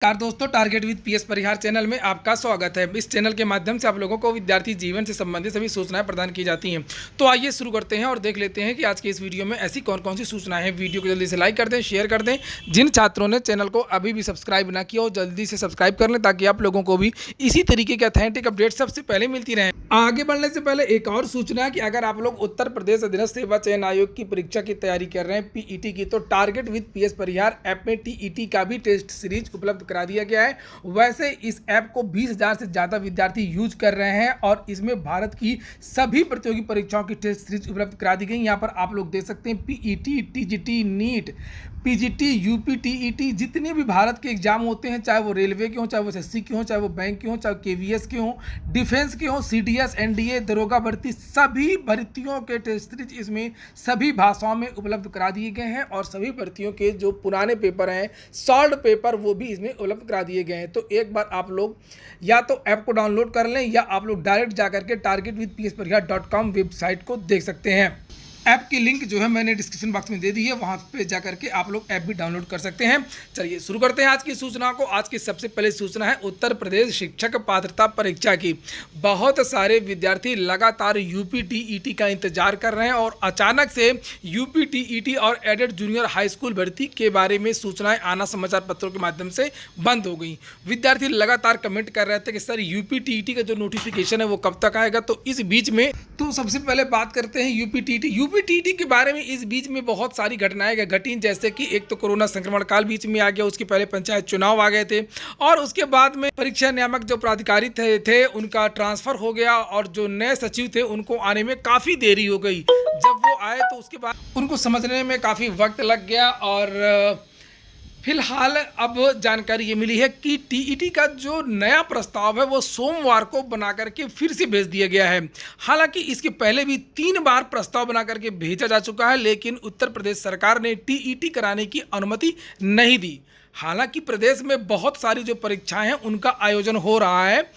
Car दोस्तों, target with PS Parihar channel में आपका स्वागत है। इस चैनल के माध्यम से आप लोगों को विद्यार्थी जीवन से संबंधित सभी सूचनाएं प्रदान की जाती हैं। तो आइए शुरू करते हैं और देख लेते हैं कि आज के इस वीडियो में ऐसी कौन कौन सी सूचनाएं हैं। वीडियो को जल्दी से लाइक कर दें, शेयर कर दें। जिन छात्रों ने चैनल को अभी भी सब्सक्राइब ना किया हो, जल्दी से सब्सक्राइब कर लें ताकि आप लोगों को भी इसी तरीके के ऑथेंटिक अपडेट सबसे पहले मिलती रहे। आगे बढ़ने से पहले एक और सूचना है कि अगर आप लोग उत्तर प्रदेश अधीनस्थ सेवा चयन आयोग की परीक्षा की तैयारी कर रहे हैं, पीईटी की, तो target with PS Parihar app में टीईटी का भी टेस्ट सीरीज उपलब्ध करा दिया गया है। वैसे इस ऐप को 20,000 से ज़्यादा विद्यार्थी यूज कर रहे हैं और इसमें भारत की सभी प्रतियोगी परीक्षाओं की टेस्ट सीरीज उपलब्ध करा दी गई। यहाँ पर आप लोग देख सकते हैं PET, TGT, NEET, PGT, UP, TET, जितने भी भारत के एग्जाम होते हैं, चाहे वो रेलवे के हों, चाहे वो एसएससी के हों, चाहे वो बैंक के हों, चाहे केवीएस के हों, डिफेंस के हों, सीडीएस, एनडीए, दरोगा भर्ती, सभी भर्तियों के टेस्ट सीरीज इसमें सभी भाषाओं में उपलब्ध करा दिए गए हैं और सभी भर्तियों के जो पुराने पेपर हैं, सॉल्व पेपर, वो भी इसमें उपलब्ध करा दिए गए हैं। तो एक बार आप लोग या तो ऐप को डाउनलोड कर लें या आप लोग डायरेक्ट जाकर के targetwithpsparihaar.com वेबसाइट को देख सकते हैं। ऐप की लिंक जो है मैंने डिस्क्रिप्शन बॉक्स में दे दी है, वहां पे जाकर के आप लोग ऐप भी डाउनलोड कर सकते हैं। चलिए शुरू करते हैं आज की सूचना को। आज की सबसे पहले सूचना है उत्तर प्रदेश शिक्षक पात्रता परीक्षा की। बहुत सारे विद्यार्थी लगातार यूपी टीईटी का इंतजार कर रहे हैं और अचानक से यूपी टीईटी और एडेड जूनियर हाई स्कूल भर्ती के बारे में सूचनाएं आना समाचार पत्रों के माध्यम से बंद हो गई। विद्यार्थी लगातार कमेंट कर रहे थे कि सर यूपी टीईटी का जो नोटिफिकेशन है वो कब तक आएगा। तो इस बीच में तो सबसे पहले बात करते हैं यूपी टीईटी के बारे में। इस बीच में बहुत सारी घटनाएं घटी, जैसे कि एक तो कोरोना संक्रमण काल बीच में आ गया, उसके पहले पंचायत चुनाव आ गए थे और उसके बाद में परीक्षा नियामक जो प्राधिकारी थे उनका ट्रांसफर हो गया और जो नए सचिव थे उनको आने में काफ़ी देरी हो गई। जब वो आए तो उसके बाद उनको समझने में काफ़ी वक्त लग गया और फिलहाल अब जानकारी ये मिली है कि टीईटी का जो नया प्रस्ताव है वो सोमवार को बना करके फिर से भेज दिया गया है। हालांकि इसके पहले भी 3 बार प्रस्ताव बना करके भेजा जा चुका है, लेकिन उत्तर प्रदेश सरकार ने टीईटी कराने की अनुमति नहीं दी। हालांकि प्रदेश में बहुत सारी जो परीक्षाएं हैं उनका आयोजन हो रहा है,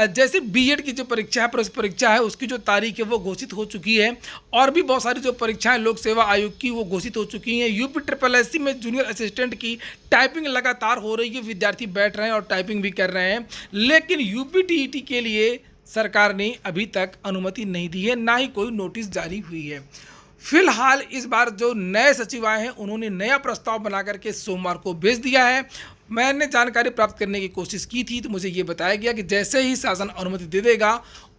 जैसे बीएड की जो परीक्षा है, प्रवेश परीक्षा है, उसकी जो तारीख है वो घोषित हो चुकी है और भी बहुत सारी जो परीक्षाएं लोक सेवा आयोग की वो घोषित हो चुकी हैं। यूपी ट्रिपल एससी में जूनियर असिस्टेंट की टाइपिंग लगातार हो रही है, विद्यार्थी बैठ रहे हैं और टाइपिंग भी कर रहे हैं, लेकिन यूपी टीईटी के लिए सरकार ने अभी तक अनुमति नहीं दी है, ना ही कोई नोटिस जारी हुई है। फिलहाल इस बार जो नए सचिव आए हैं उन्होंने नया प्रस्ताव बना करके सोमवार को भेज दिया है। मैंने जानकारी प्राप्त करने की कोशिश की थी तो मुझे ये बताया गया कि जैसे ही शासन अनुमति दे देगा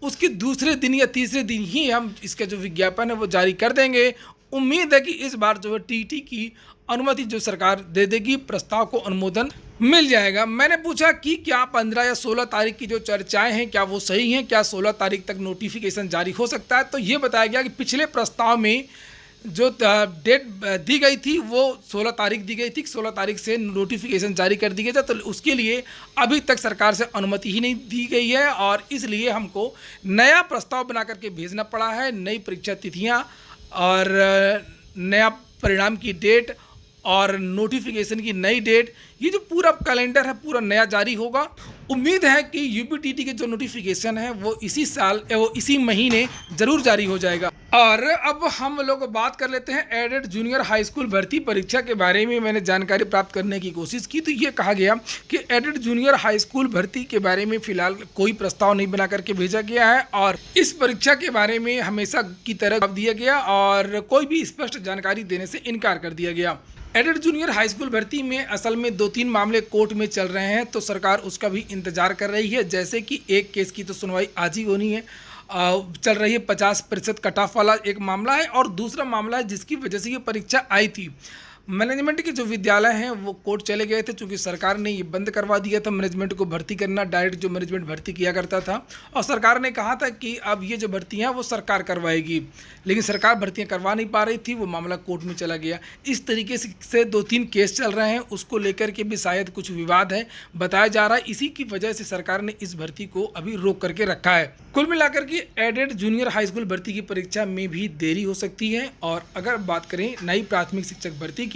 उसके दूसरे दिन या तीसरे दिन ही हम इसका जो विज्ञापन है वो जारी कर देंगे। उम्मीद है कि इस बार जो है टीईटी की अनुमति जो सरकार दे देगी, प्रस्ताव को अनुमोदन मिल जाएगा। मैंने पूछा कि क्या 15 या 16 तारीख की जो चर्चाएं हैं क्या वो सही हैं, क्या 16 तारीख तक नोटिफिकेशन जारी हो सकता है। तो ये बताया गया कि पिछले प्रस्ताव में जो डेट दी गई थी वो 16 तारीख दी गई थी, 16 तारीख से नोटिफिकेशन जारी कर दी गई था। तो उसके लिए अभी तक सरकार से अनुमति ही नहीं दी गई है और इसलिए हमको नया प्रस्ताव बना करके भेजना पड़ा है। नई परीक्षा तिथियां और नया परिणाम की डेट और नोटिफिकेशन की नई डेट, ये जो पूरा कैलेंडर है पूरा नया जारी होगा। उम्मीद है कि यूपी टीईटी के जो नोटिफिकेशन है वो इसी महीने ज़रूर जारी हो जाएगा। और अब हम लोग बात कर लेते हैं एडेड जूनियर हाई स्कूल भर्ती परीक्षा के बारे में। मैंने जानकारी प्राप्त करने की कोशिश की तो ये कहा गया कि एडेड जूनियर हाई स्कूल भर्ती के बारे में फिलहाल कोई प्रस्ताव नहीं बना करके भेजा गया है और इस परीक्षा के बारे में हमेशा की तरह जवाब दिया गया और कोई भी स्पष्ट जानकारी देने से इनकार कर दिया गया। एडेड जूनियर हाई स्कूल भर्ती में असल में 2-3 मामले कोर्ट में चल रहे हैं तो सरकार उसका भी इंतजार कर रही है। जैसे कि एक केस की तो सुनवाई आज ही होनी है, चल रही है 50% कट ऑफ वाला एक मामला है और दूसरा मामला है जिसकी वजह से ये परीक्षा आई थी। मैनेजमेंट के जो विद्यालय हैं वो कोर्ट चले गए थे क्योंकि सरकार ने ये बंद करवा दिया था मैनेजमेंट को भर्ती करना, डायरेक्ट जो मैनेजमेंट भर्ती किया करता था और सरकार ने कहा था कि अब ये जो भर्तियां वो सरकार करवाएगी, लेकिन सरकार भर्तियां करवा नहीं पा रही थी, वो मामला कोर्ट में चला गया। इस तरीके से 2-3 केस चल रहे हैं, उसको लेकर के भी शायद कुछ विवाद है बताया जा रहा है। इसी की वजह से सरकार ने इस भर्ती को अभी रोक करके रखा है। कुल मिलाकर के एडेड जूनियर हाई स्कूल भर्ती की परीक्षा में भी देरी हो सकती है। और अगर बात करें नई प्राथमिक शिक्षक भर्ती की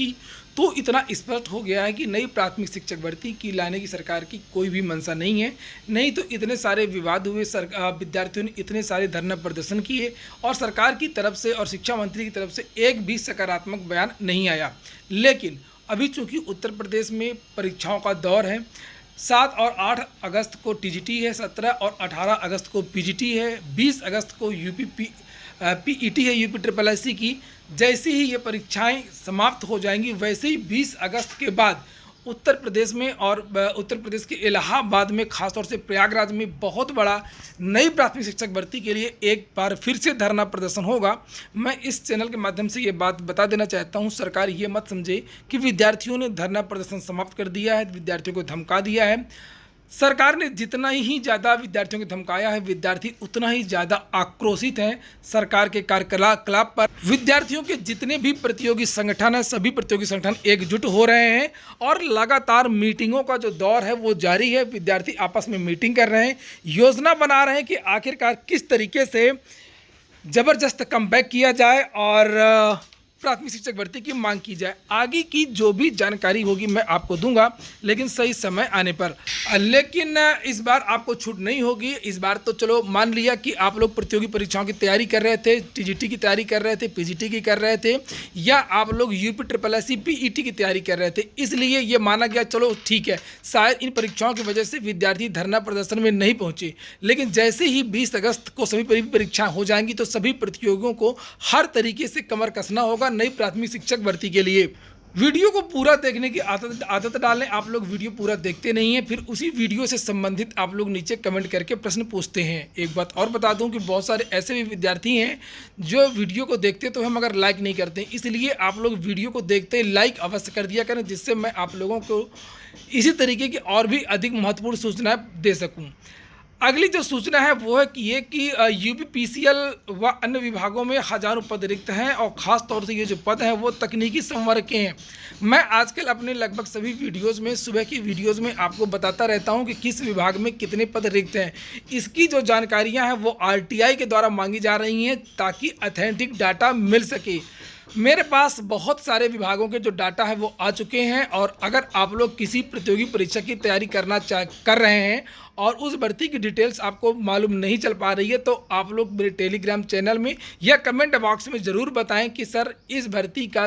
तो इतना स्पष्ट हो गया है कि नई प्राथमिक शिक्षक भर्ती की लाने की सरकार की कोई भी मंशा नहीं है। नहीं तो इतने सारे विवाद हुए, विद्यार्थियों ने इतने सारे धरना प्रदर्शन किए और सरकार की तरफ से और शिक्षा मंत्री की तरफ से एक भी सकारात्मक बयान नहीं आया। लेकिन अभी चूंकि उत्तर प्रदेश में परीक्षाओं का दौर है, 7 और 8 अगस्त को टीजीटी है, 17 और 18 अगस्त को पीजीटी है, 20 अगस्त को पीईटी है यूपी ट्रिपल एससी की। जैसे ही ये परीक्षाएं समाप्त हो जाएंगी वैसे ही 20 अगस्त के बाद उत्तर प्रदेश में और उत्तर प्रदेश के इलाहाबाद में, खासतौर से प्रयागराज में बहुत बड़ा नई प्राथमिक शिक्षक भर्ती के लिए एक बार फिर से धरना प्रदर्शन होगा। मैं इस चैनल के माध्यम से ये बात बता देना चाहता हूँ, सरकार ये मत समझे कि विद्यार्थियों ने धरना प्रदर्शन समाप्त कर दिया है, विद्यार्थियों को धमका दिया है। सरकार ने जितना ही ज़्यादा विद्यार्थियों को धमकाया है, विद्यार्थी उतना ही ज़्यादा आक्रोशित हैं सरकार के कार्यकलाप पर। विद्यार्थियों के जितने भी प्रतियोगी संगठन हैं, सभी प्रतियोगी संगठन एकजुट हो रहे हैं और लगातार मीटिंगों का जो दौर है वो जारी है। विद्यार्थी आपस में मीटिंग कर रहे हैं, योजना बना रहे हैं कि आखिरकार किस तरीके से ज़बरदस्त कमबैक किया जाए और प्राथमिक शिक्षक भर्ती की मांग की जाए। आगे की जो भी जानकारी होगी मैं आपको दूंगा, लेकिन सही समय आने पर। लेकिन इस बार आपको छूट नहीं होगी। इस बार तो चलो मान लिया कि आप लोग प्रतियोगी परीक्षाओं की तैयारी कर रहे थे, टीजीटी की तैयारी कर रहे थे, पीजीटी की कर रहे थे, या आप लोग यूपी ट्रिपल एससी पीईटी की तैयारी कर रहे थे, इसलिए ये माना गया चलो ठीक है, शायद इन परीक्षाओं की वजह से विद्यार्थी धरना प्रदर्शन में नहीं पहुँचे। लेकिन जैसे ही 20 अगस्त को सभी परीक्षाएँ हो जाएंगी तो सभी प्रतियोगियों को हर तरीके से कमर कसना होगा नई प्राथमिक शिक्षक भर्ती के लिए। वीडियो को पूरा देखने की आदत डालें। आप लोग वीडियो पूरा देखते नहीं हैं, फिर उसी वीडियो से संबंधित आप लोग नीचे कमेंट करके प्रश्न पूछते हैं। एक बात और बता दूं कि बहुत सारे ऐसे भी विद्यार्थी हैं जो वीडियो को देखते तो हैं मगर लाइक नहीं करते, इसलिए आप लोग वीडियो को देखते लाइक अवश्य कर दिया करें, जिससे मैं आप लोगों को इसी तरीके की और भी अधिक महत्वपूर्ण सूचनाएँ दे सकूँ। अगली जो सूचना है वो है कि ये कि यूपीपीसीएल व अन्य विभागों में हजारों पद रिक्त हैं और ख़ास तौर से ये जो पद हैं वो तकनीकी संवर्ग के हैं। मैं आजकल अपने लगभग सभी वीडियोस में, सुबह की वीडियोस में आपको बताता रहता हूं कि किस विभाग में कितने पद रिक्त हैं। इसकी जो जानकारियां हैं वो आरटीआई के द्वारा मांगी जा रही हैं ताकि ऑथेंटिक डाटा मिल सके। मेरे पास बहुत सारे विभागों के जो डाटा है वो आ चुके हैं और अगर आप लोग किसी प्रतियोगी परीक्षा की तैयारी कर रहे हैं और उस भर्ती की डिटेल्स आपको मालूम नहीं चल पा रही है तो आप लोग मेरे टेलीग्राम चैनल में या कमेंट बॉक्स में ज़रूर बताएं कि सर इस भर्ती का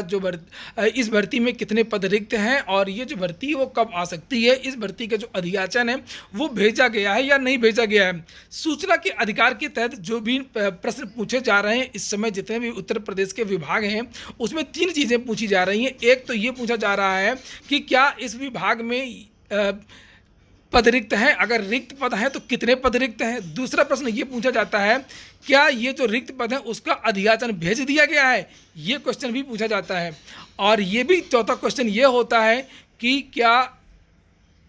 इस भर्ती में कितने पद रिक्त हैं और ये जो भर्ती है वो कब आ सकती है, इस भर्ती का जो अधियाचन है वो भेजा गया है या नहीं भेजा गया है। सूचना के अधिकार के तहत जो भी प्रश्न पूछे जा रहे हैं इस समय जितने भी उत्तर प्रदेश के विभाग हैं उसमें 3 चीज़ें पूछी जा रही हैं। एक तो ये पूछा जा रहा है कि क्या इस विभाग में पद रिक्त हैं, अगर रिक्त पद हैं तो कितने पद रिक्त हैं। दूसरा प्रश्न ये पूछा जाता है क्या ये जो रिक्त पद है उसका अधियाचन भेज दिया गया है, ये क्वेश्चन भी पूछा जाता है। और ये भी चौथा क्वेश्चन ये होता है कि क्या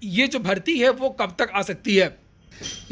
ये जो भर्ती है वो कब तक आ सकती है।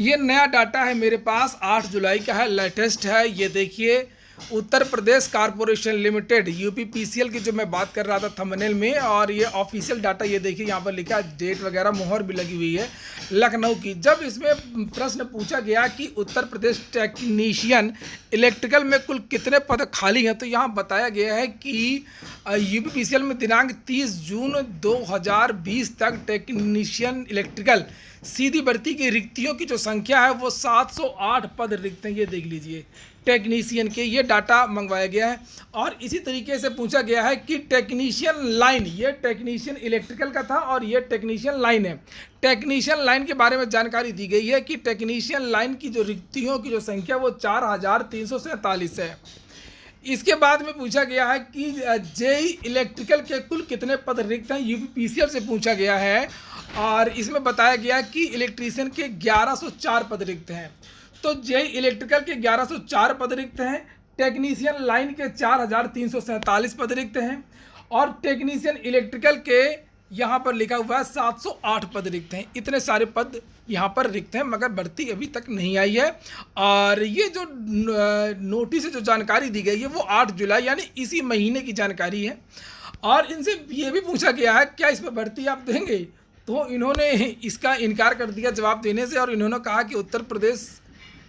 ये नया डाटा है मेरे पास, 8 जुलाई का है, लेटेस्ट है। ये देखिए Uttar Pradesh corporation limited UPPCL की जो मैं बात कर रहा था थंबनेल में, और ये ऑफिशियल डाटा ये देखिए यहाँ पर लिखा है, डेट वगैरह मोहर भी लगी हुई है लखनऊ की। जब इसमें प्रश्न पूछा गया कि उत्तर प्रदेश टेक्नीशियन इलेक्ट्रिकल में कुल कितने पद खाली हैं तो यहाँ बताया गया है कि यूपीपीसीएल में दिनांक 30 जून 2020 तक टेक्नीशियन इलेक्ट्रिकल सीधी भर्ती की रिक्तियों की जो संख्या है वो 708 पद रिक्त हैं। ये देख लीजिए टेक्नीशियन के, ये डाटा मंगवाया गया है। और इसी तरीके से पूछा गया है कि टेक्नीशियन लाइन, ये टेक्नीशियन इलेक्ट्रिकल का था और ये टेक्नीशियन लाइन है। टेक्नीशियन लाइन के बारे में जानकारी दी गई है कि टेक्नीशियन लाइन की जो रिक्तियों की जो संख्या वो 4347 है। इसके बाद में पूछा गया है कि जेई इलेक्ट्रिकल के कुल कितने पद रिक्त हैं, यूपीपीसीएल से पूछा गया है और इसमें बताया गया कि इलेक्ट्रीशियन के 1104 पद रिक्त हैं। तो जेई इलेक्ट्रिकल के 1104 पद रिक्त हैं, टेक्नीशियन लाइन के 4347 पद रिक्त हैं और टेक्नीशियन इलेक्ट्रिकल के यहाँ पर लिखा हुआ है 708 पद रिक्त हैं। इतने सारे पद यहाँ पर रिक्त हैं मगर भर्ती अभी तक नहीं आई है। और ये जो नोटिस से जो जानकारी दी गई है वो 8 जुलाई यानी इसी महीने की जानकारी है। और इनसे ये भी पूछा गया है क्या इस पर भर्ती आप देंगे, तो इन्होंने इसका इनकार कर दिया जवाब देने से और इन्होंने कहा कि उत्तर प्रदेश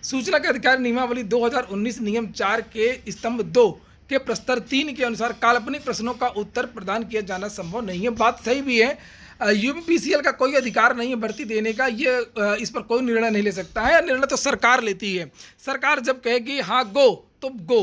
सूचना के अधिकार नियमावली 2019 नियम 4 के स्तंभ 2 के प्रस्तर 3 के अनुसार काल्पनिक प्रश्नों का उत्तर प्रदान किया जाना संभव नहीं है। बात सही भी है, यूपीपीसीएल का कोई अधिकार नहीं है भर्ती देने का, ये इस पर कोई निर्णय नहीं ले सकता है। निर्णय तो सरकार लेती है। सरकार जब कहेगी हाँ गो तो गो।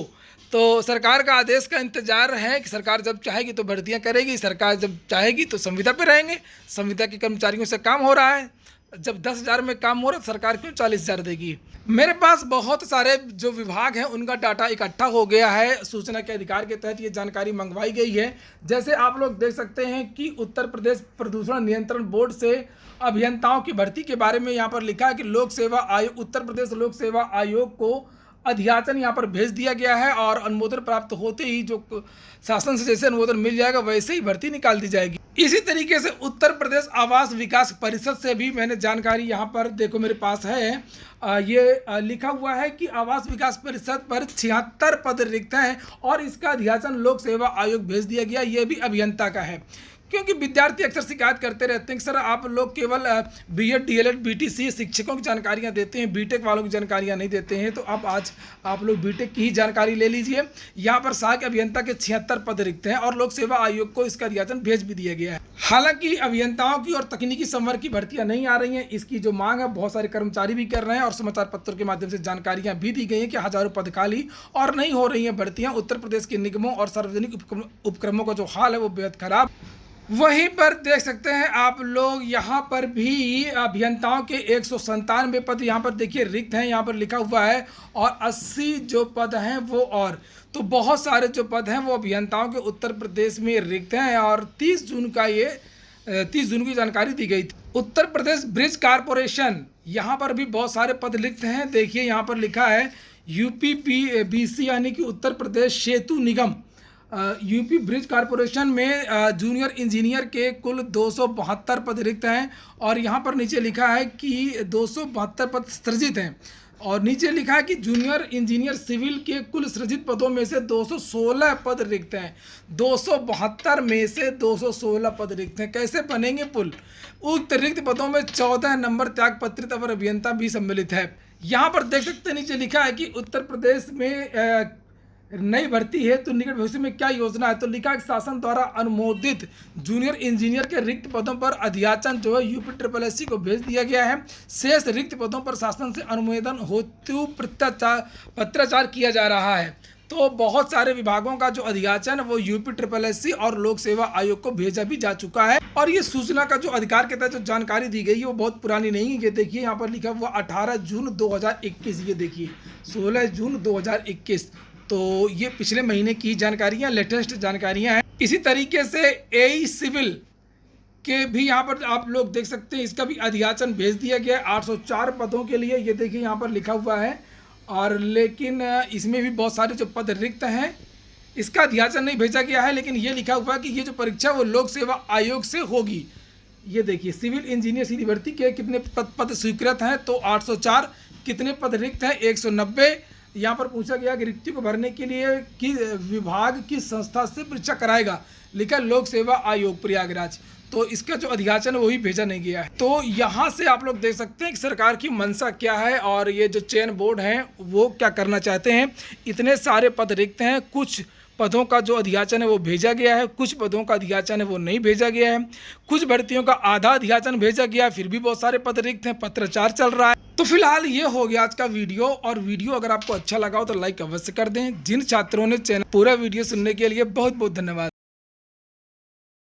तो सरकार का आदेश का इंतजार है कि सरकार जब चाहेगी तो भर्तियां करेगी, सरकार जब चाहेगी तो संविदा पे रहेंगे। संविदा के कर्मचारियों से काम हो रहा है, जब 10,000 में काम हो रहा है तो सरकार क्यों 40,000 देगी। मेरे पास बहुत सारे जो विभाग हैं उनका डाटा इकट्ठा हो गया है, सूचना के अधिकार के तहत ये जानकारी मंगवाई गई है। जैसे आप लोग देख सकते हैं कि उत्तर प्रदेश प्रदूषण नियंत्रण बोर्ड से अभियंताओं की भर्ती के बारे में यहाँ पर लिखा है कि लोक सेवा आयोग, उत्तर प्रदेश लोक सेवा आयोग को अध्याचन यहाँ पर भेज दिया गया है और अनुमोदन प्राप्त होते ही जो शासन से जैसे अनुमोदन मिल जाएगा वैसे ही भर्ती निकाल दी जाएगी। इसी तरीके से उत्तर प्रदेश आवास विकास परिषद से भी मैंने जानकारी यहाँ पर देखो मेरे पास है। ये लिखा हुआ है कि आवास विकास परिषद पर 76 पद रिक्त हैं और इसका अध्याचन लोक सेवा आयोग भेज दिया गया। ये भी अभियंता का है, क्योंकि विद्यार्थी अक्सर शिकायत करते रहते हैं कि सर आप लोग केवल बीएड, डीएलएड, बीटीसी शिक्षकों की जानकारियां देते हैं, बीटेक वालों की जानकारियां नहीं देते हैं। तो अब आज आप लोग बीटेक की ही जानकारी ले लीजिए। यहाँ पर सहायक अभियंता के 76 पद रिक्त हैं और लोक सेवा आयोग को इसका अध्याचन भेज भी दिया गया है। हालांकि अभियंताओं की और तकनीकी संवर्ग की भर्तियां नहीं आ रही हैं, इसकी जो मांग है बहुत सारे कर्मचारी भी कर रहे हैं और समाचार पत्रों के माध्यम से जानकारियां भी दी गई हैं कि हजारों पद खाली और नहीं हो रही हैं भर्तियां। उत्तर प्रदेश के निगमों और सार्वजनिक उपक्रमों का जो हाल है वो बेहद खराब। वहीं पर देख सकते हैं आप लोग यहाँ पर भी अभियंताओं के 197 पद यहाँ पर देखिए रिक्त हैं, यहाँ पर लिखा हुआ है, और 80 जो पद हैं वो और तो बहुत सारे जो पद हैं वो अभियंताओं के उत्तर प्रदेश में रिक्त हैं और 30 जून की जानकारी दी गई थी। उत्तर प्रदेश ब्रिज कारपोरेशन, यहाँ पर भी बहुत सारे पद रिक्त हैं। देखिए यहाँ पर लिखा है यूपीबीसी यानी कि उत्तर प्रदेश सेतु निगम, यूपी ब्रिज कारपोरेशन में जूनियर इंजीनियर के कुल 272 पद रिक्त हैं और यहाँ पर नीचे लिखा है कि 272 पद सृजित हैं और नीचे लिखा है कि जूनियर इंजीनियर सिविल के कुल सृजित पदों में से 216 पद रिक्त हैं। 272 में से 216 पद रिक्त हैं, कैसे बनेंगे पुल। उक्त रिक्त पदों में 14 नंबर त्यागपत्रित अवर अभियंता भी सम्मिलित है। यहाँ पर देख सकते हैं नीचे लिखा है कि उत्तर प्रदेश में नई भर्ती है तो निकट भविष्य में क्या योजना है। तो लिखा है कि शासन द्वारा अनुमोदित जूनियर इंजीनियर के रिक्त पदों पर अध्याचन जो है यूपीएससी को भेज दिया गया है। शेष रिक्त पदों पर शासन से अनुमोदन हेतु पत्राचार किया जा रहा है। तो बहुत सारे विभागों का जो अध्याचन वो यूपीएससी और लोक सेवा आयोग को भेजा भी जा चुका है और ये सूचना का जो अधिकार के तहत जो जानकारी दी गई है वो बहुत पुरानी नहीं है। ये देखिए यहाँ पर लिखा हुआ 18 जून 2021, ये देखिए 16 जून 2021, तो ये पिछले महीने की जानकारियाँ, लेटेस्ट जानकारियाँ हैं। इसी तरीके से एई सिविल के भी यहाँ पर आप लोग देख सकते हैं, इसका भी अध्याचन भेज दिया गया है 804 पदों के लिए। ये देखिए यहाँ पर लिखा हुआ है और लेकिन इसमें भी बहुत सारे जो पद रिक्त हैं इसका अध्याचन नहीं भेजा गया है, लेकिन ये लिखा हुआ है कि ये जो परीक्षा वो लोक सेवा आयोग से होगी। ये देखिए सिविल इंजीनियर सीधी भर्ती के कितने पद स्वीकृत हैं, तो 804, कितने पद रिक्त हैं 190। यहाँ पर पूछा गया कि रिक्ति को भरने के लिए कि विभाग की संस्था से परीक्षा कराएगा, लिखा लोक सेवा आयोग प्रयागराज। तो इसका जो अध्याचन वही भेजा नहीं गया है। तो यहाँ से आप लोग देख सकते हैं कि सरकार की मंशा क्या है और ये जो चयन बोर्ड हैं वो क्या करना चाहते हैं। इतने सारे पद रिक्त हैं, कुछ पदों का जो अध्याचन है वो भेजा गया है, कुछ पदों का अध्याचन है वो नहीं भेजा गया है, कुछ भर्तियों का आधा अध्याचन भेजा गया है, फिर भी बहुत सारे पद रिक्त हैं, पत्राचार चल रहा है। तो फिलहाल ये हो गया आज का वीडियो, और वीडियो अगर आपको अच्छा लगा हो तो लाइक अवश्य कर दें। जिन छात्रों ने चैनल पूरा वीडियो सुनने के लिए बहुत बहुत धन्यवाद।